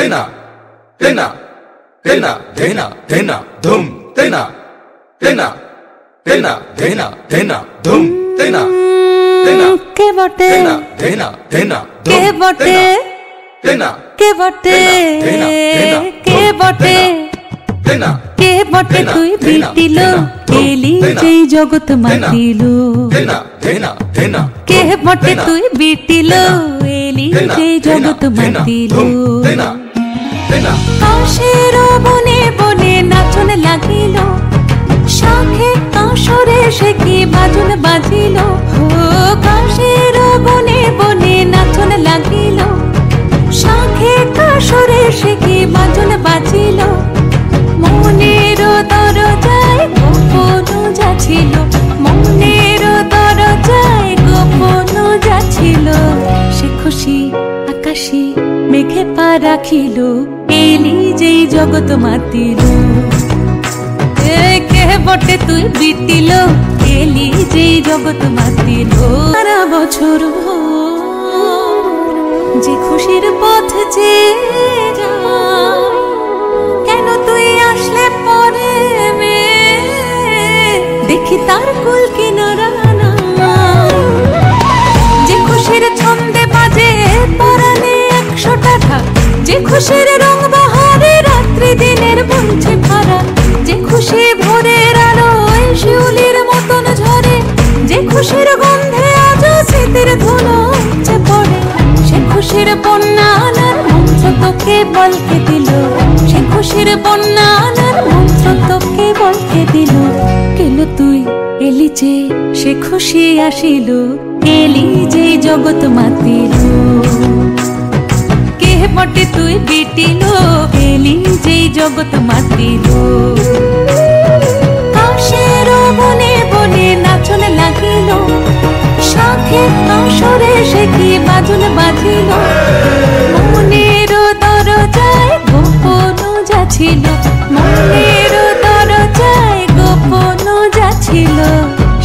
तेना तेना तेना तेना तेना धूम तेना तेना तेना तेना तेना धूम तेना तेना के बटे तेना तेना तेना के बटे तेना के बटे के बटे तेना के बटे তুই বিটিলো এলি যেই জগৎ মাতিলো तेना तेना तेना কে বটে তুই বিটিলো এলি যেই জগৎ মাতিলো तेना तेना কাশের বনে বনে নাচন লাগিল শাখে কাশরে সে কি বাজন বাজিল ও কাশের বনে বনে নাচন লাগিল শাখে কাশরে সে কি বাজন বাজিল মনের দরজায় গোপন যাচ্ছিল মনের দরজায় গোপন যাচ্ছিল সে খুশি আকাশে মেঘে পা রাখিল এলি যেই জগৎ মাতিল কে বটে তুই বিটিল এলি যেই জগৎ মাতিল সারা বছর যে খুশির পথ যে কেন তুই আসলে পরে দেখি তার কুল কিনারা যে খুশির ছন্দে বাজে পরানে 100 টাকা যে খুশির রং বাহারে রাত্রি দিনের বলছে ভরা যে খুশি ভোরের আলোয় শিউলির মতন ঝরে যে খুশির গন্ধে আজ স্মৃতির ধুলো উপচে পড়ে সে খুশির বন্যা আনার মন্ত্র তোকে বলকে দিল সে খুশির বন্যা আনার মন্ত্র তোকে বলকে দিল কেন তুই এলি যে সে খুশি আসিল এলি যে জগৎ মাতিল কে বটে তুই বিটিল এলি যে জগৎ মাতিল কাশের বনে বনে নাচন লাগিল শাখে কাশরে সে কি বাজন বাজিল মনের দরজায় গোপন যাচ্ছিল মনের দরজায় গোপন যাচ্ছিল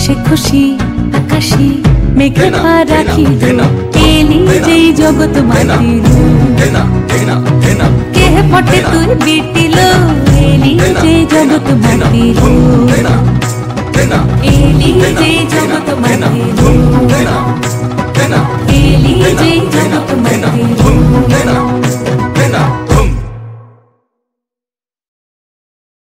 সে খুশি আকাশে মেঘে পা রাখিল এলি যেই জগৎ মাতিল কে বটে তুই বিটিল এলি যেই জগৎ মাতিল तेना तेना এলি যেই জগৎ মাতিল